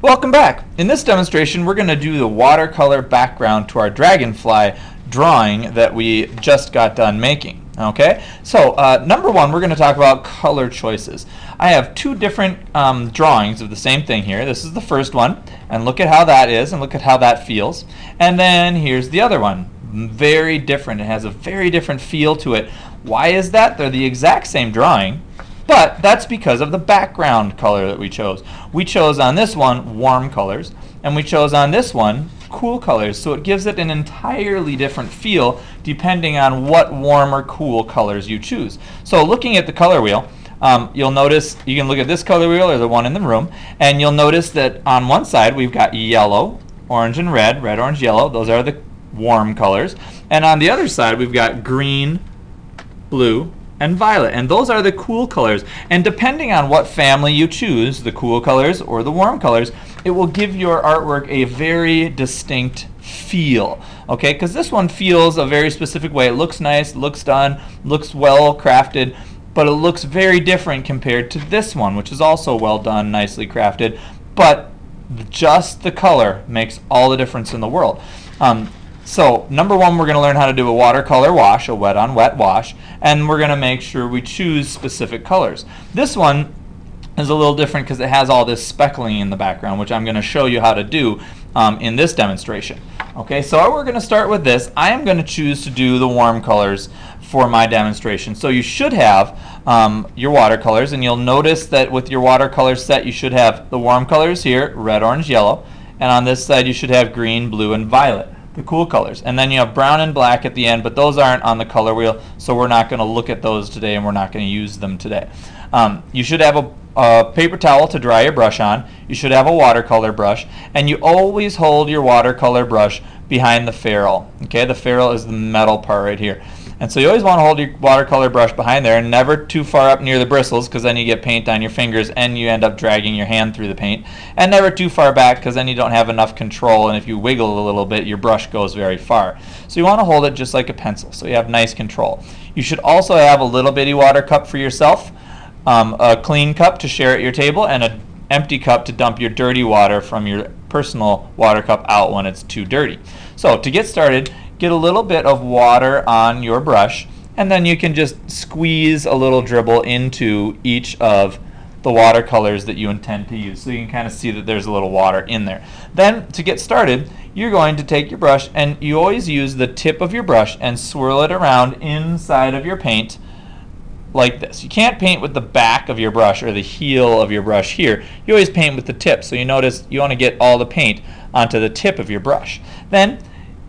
Welcome back. In this demonstration we're going to do the watercolor background to our Dragonfly drawing that we just got done making. Okay, so number one, we're going to talk about color choices. I have two different drawings of the same thing here. This is the first one, and look at how that is, and look at how that feels. And then here's the other one. Very different. It has a very different feel to it. Why is that? They're the exact same drawing, but that's because of the background color that we chose. We chose on this one warm colors, and we chose on this one cool colors, so it gives it an entirely different feel depending on what warm or cool colors you choose. So looking at the color wheel, you'll notice, you can look at this color wheel or the one in the room, and you'll notice that on one side we've got yellow, orange, and red, orange, yellow. Those are the warm colors. And on the other side we've got green, blue, and violet, and those are the cool colors. And depending on what family you choose, the cool colors or the warm colors, it will give your artwork a very distinct feel. Okay, because this one feels a very specific way. It looks nice, looks done, looks well crafted, but it looks very different compared to this one, which is also well done, nicely crafted, but just the color makes all the difference in the world. So number one, we're going to learn how to do a watercolor wash, a wet on wet wash, and we're going to make sure we choose specific colors. This one is a little different because it has all this speckling in the background, which I'm going to show you how to do in this demonstration. Okay, so we're going to start with this. I am going to choose to do the warm colors for my demonstration. So you should have your watercolors, and you'll notice that with your watercolor set you should have the warm colors here, red, orange, yellow, and on this side you should have green, blue, and violet, the cool colors. And then you have brown and black at the end, but those aren't on the color wheel, so we're not going to look at those today, and we're not going to use them today. You should have a paper towel to dry your brush on. You should have a watercolor brush, and you always hold your watercolor brush behind the ferrule. Okay, the ferrule is the metal part right here. And so you always want to hold your watercolor brush behind there, and never too far up near the bristles, because then you get paint on your fingers and you end up dragging your hand through the paint. And never too far back, because then you don't have enough control, and if you wiggle a little bit your brush goes very far. So you want to hold it just like a pencil, so you have nice control. You should also have a little bitty water cup for yourself, a clean cup to share at your table, and an empty cup to dump your dirty water from your personal water cup out when it's too dirty. So to get started, get a little bit of water on your brush, and then you can just squeeze a little dribble into each of the watercolors that you intend to use. So you can kind of see that there's a little water in there. Then to get started, you're going to take your brush, and you always use the tip of your brush and swirl it around inside of your paint like this. You can't paint with the back of your brush or the heel of your brush here. You always paint with the tip. So you notice you want to get all the paint onto the tip of your brush. Then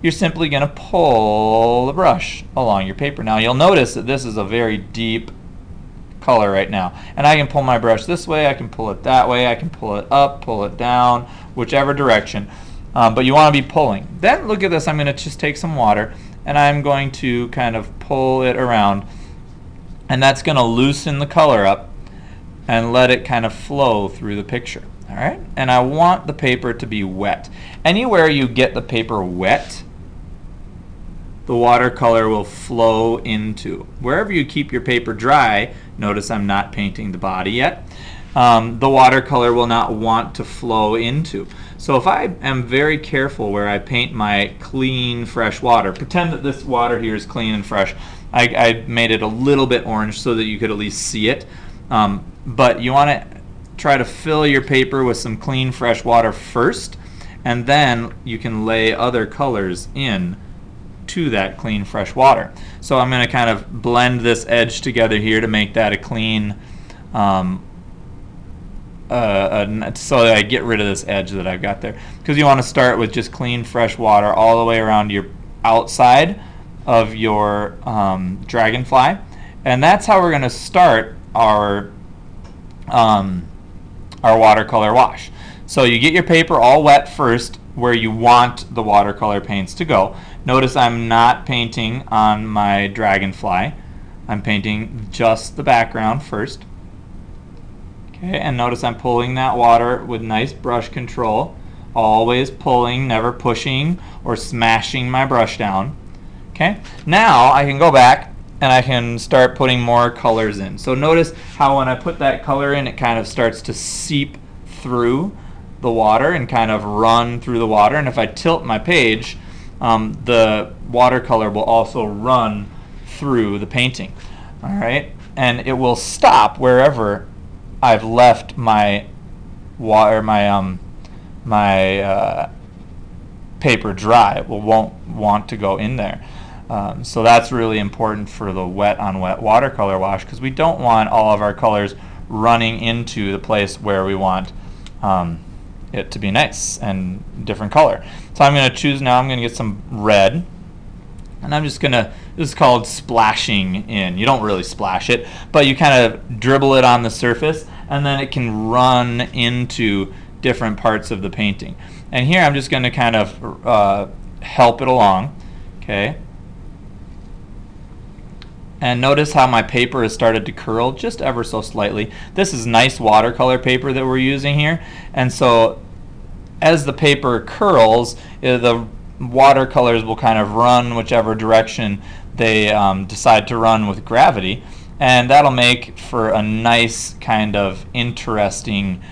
you're simply going to pull the brush along your paper. Now you'll notice that this is a very deep color right now, and I can pull my brush this way, I can pull it that way, I can pull it up, pull it down, whichever direction, but you want to be pulling. Then look at this, I'm going to just take some water and I'm going to kind of pull it around, and that's going to loosen the color up and let it kind of flow through the picture. Alright, and I want the paper to be wet. Anywhere you get the paper wet, the watercolor will flow into. Wherever you keep your paper dry, notice I'm not painting the body yet, the watercolor will not want to flow into. So if I am very careful where I paint my clean, fresh water, pretend that this water here is clean and fresh. I made it a little bit orange so that you could at least see it, but you want to try to fill your paper with some clean, fresh water first, and then you can lay other colors in to that clean, fresh water. So I'm going to kind of blend this edge together here to make that a clean, so that I get rid of this edge that I've got there. Because you want to start with just clean, fresh water all the way around your outside of your Dragonfly, and that's how we're going to start our watercolor wash. So you get your paper all wet first where you want the watercolor paints to go. Notice I'm not painting on my Dragonfly. I'm painting just the background first. Okay, and notice I'm pulling that water with nice brush control. Always pulling, never pushing or smashing my brush down. Okay, now I can go back and I can start putting more colors in. So notice how when I put that color in, it kind of starts to seep through the water and kind of run through the water. And if I tilt my page, the watercolor will also run through the painting. All right, and it will stop wherever I've left my water, my paper dry. It won't want to go in there. So that's really important for the wet on wet watercolor wash, because we don't want all of our colors running into the place where we want it to be nice and different color. So I'm going to choose now, I'm going to get some red, and I'm just going to, this is called splashing in. You don't really splash it, but you kind of dribble it on the surface, and then it can run into different parts of the painting. And here I'm just going to kind of help it along. Okay. And notice how my paper has started to curl just ever so slightly. This is nice watercolor paper that we're using here, and so as the paper curls, the watercolors will kind of run whichever direction they decide to run with gravity, and that'll make for a nice kind of interesting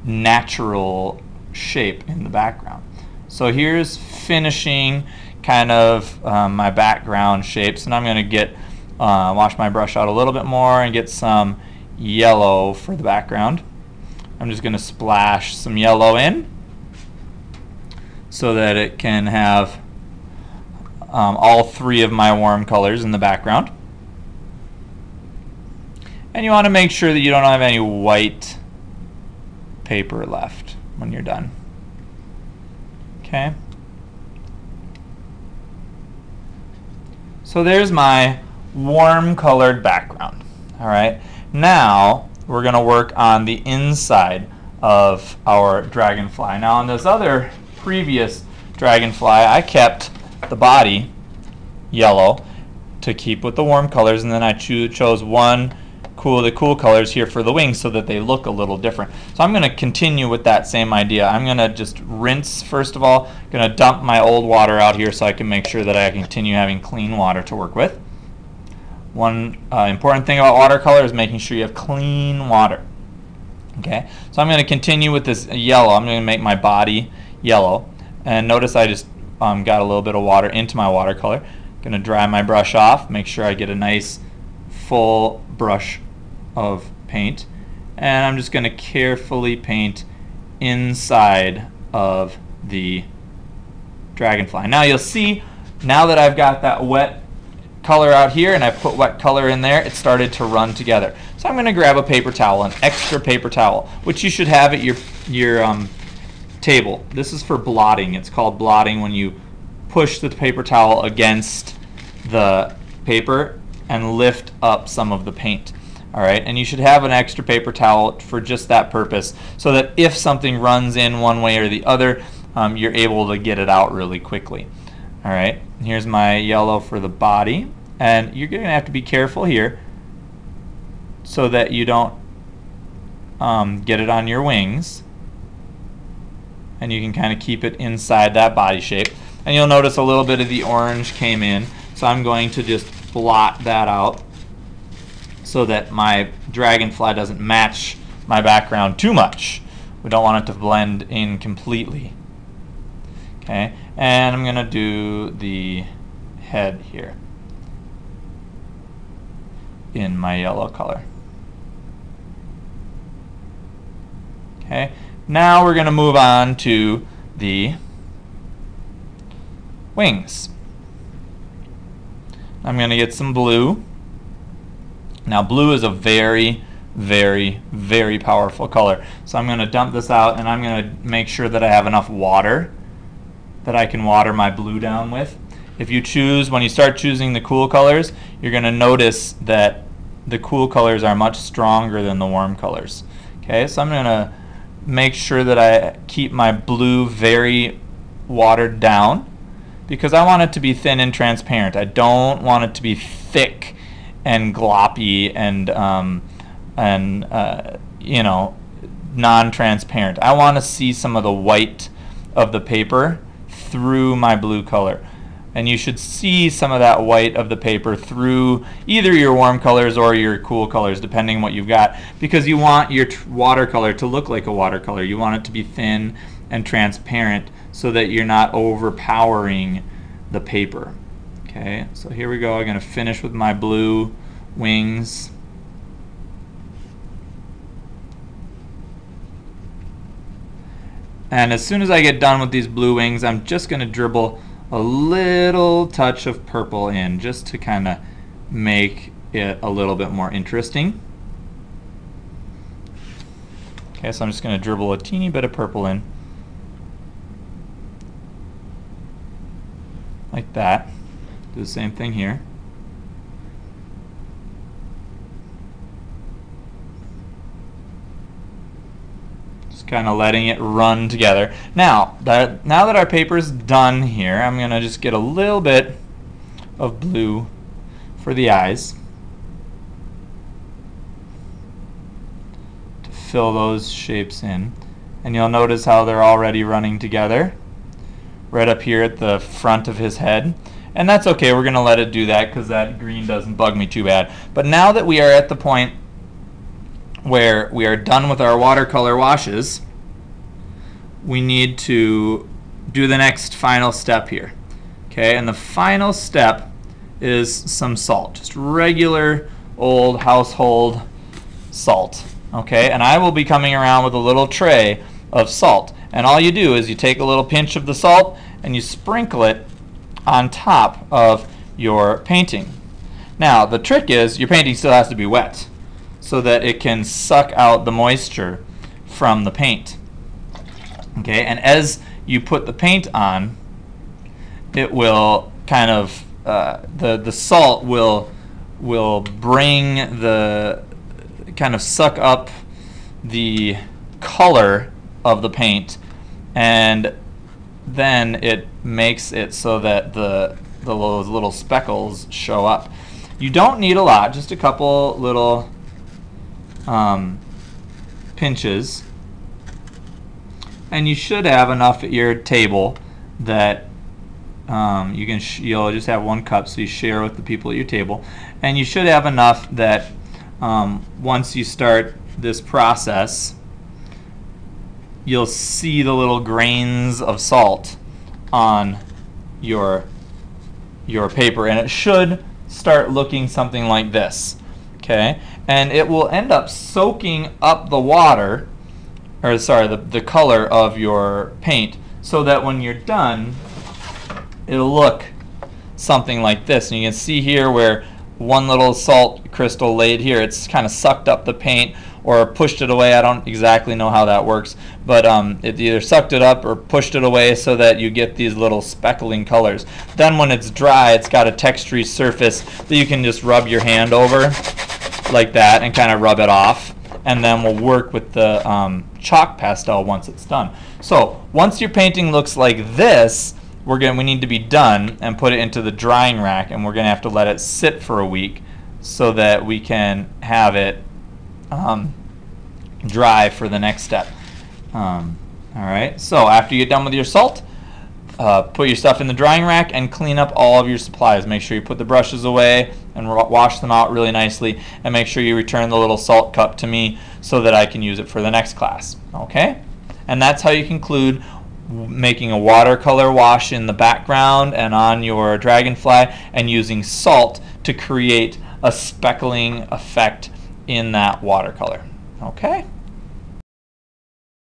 natural shape in the background. So here's finishing kind of my background shapes, and I'm going to get wash my brush out a little bit more and get some yellow for the background. I'm just going to splash some yellow in so that it can have all three of my warm colors in the background. And you want to make sure that you don't have any white paper left when you're done. Okay. So there's my warm colored background. All right. Now we're going to work on the inside of our dragonfly. Now on this other previous dragonfly, I kept the body yellow to keep with the warm colors, and then I chose the cool colors here for the wings so that they look a little different. So I'm going to continue with that same idea. I'm going to just rinse first of all. I'm going to dump my old water out here so I can make sure that I continue having clean water to work with. One important thing about watercolor is making sure you have clean water. Okay, so I'm going to continue with this yellow. I'm going to make my body yellow, and notice I just got a little bit of water into my watercolor. I'm going to dry my brush off, make sure I get a nice full brush of paint, and I'm just going to carefully paint inside of the dragonfly. Now you'll see, now that I've got that wet color out here and I put wet color in there, it started to run together. So I'm going to grab a paper towel, an extra paper towel, which you should have at your table. This is for blotting. It's called blotting when you push the paper towel against the paper and lift up some of the paint. All right, and you should have an extra paper towel for just that purpose, so that if something runs in one way or the other, you're able to get it out really quickly. All right, here's my yellow for the body, and you're going to have to be careful here so that you don't get it on your wings, and you can kind of keep it inside that body shape. And you'll notice a little bit of the orange came in, so I'm going to just blot that out so that my dragonfly doesn't match my background too much. We don't want it to blend in completely. Okay, and I'm going to do the head here in my yellow color. Okay, now we're going to move on to the wings. I'm going to get some blue. Now blue is a very, very, very powerful color. So I'm going to dump this out, and I'm going to make sure that I have enough water that I can water my blue down with. If you choose, when you start choosing the cool colors, you're going to notice that the cool colors are much stronger than the warm colors. Okay, so I'm going to make sure that I keep my blue very watered down, because I want it to be thin and transparent. I don't want it to be thick and gloppy and you know, non-transparent. I want to see some of the white of the paper through my blue color. And you should see some of that white of the paper through either your warm colors or your cool colors, depending on what you've got, because you want your watercolor to look like a watercolor. You want it to be thin and transparent so that you're not overpowering the paper. Okay, so here we go. I'm going to finish with my blue wings. And as soon as I get done with these blue wings, I'm just going to dribble a little touch of purple in, just to kind of make it a little bit more interesting. Okay, so I'm just going to dribble a teeny bit of purple in, like that. Do the same thing here. Kind of letting it run together. Now that our paper's done here, I'm going to just get a little bit of blue for the eyes to fill those shapes in. And you'll notice how they're already running together right up here at the front of his head. And that's okay, we're going to let it do that because that green doesn't bug me too bad. But now that we are at the point where we are done with our watercolor washes, we need to do the next final step here. Okay, and the final step is some salt, just regular old household salt. Okay, and I will be coming around with a little tray of salt, and all you do is you take a little pinch of the salt and you sprinkle it on top of your painting. Now the trick is your painting still has to be wet, so that it can suck out the moisture from the paint. Okay, and as you put the paint on, it will kind of the salt will bring the kind of suck up the color of the paint, and then it makes it so that those little speckles show up. You don't need a lot, just a couple little pinches, and you should have enough at your table that you'll just have 1 cup, so you share with the people at your table, and you should have enough that once you start this process, you'll see the little grains of salt on your paper, and it should start looking something like this. Okay, and it will end up soaking up the water, or sorry, the color of your paint, so that when you're done, it'll look something like this. And you can see here where one little salt crystal laid here, it's kind of sucked up the paint or pushed it away. I don't exactly know how that works, but it either sucked it up or pushed it away so that you get these little speckling colors. Then when it's dry, it's got a textury surface that you can just rub your hand over like that and kind of rub it off, and then we'll work with the chalk pastel once it's done. So once your painting looks like this, we need to be done and put it into the drying rack, and we're going to have to let it sit for a week so that we can have it dry for the next step. Alright, so after you get done with your salt, put your stuff in the drying rack and clean up all of your supplies. Make sure you put the brushes away and wash them out really nicely, and make sure you return the little salt cup to me so that I can use it for the next class. Okay? And that's how you conclude making a watercolor wash in the background and on your Dragonfly, and using salt to create a speckling effect in that watercolor. Okay?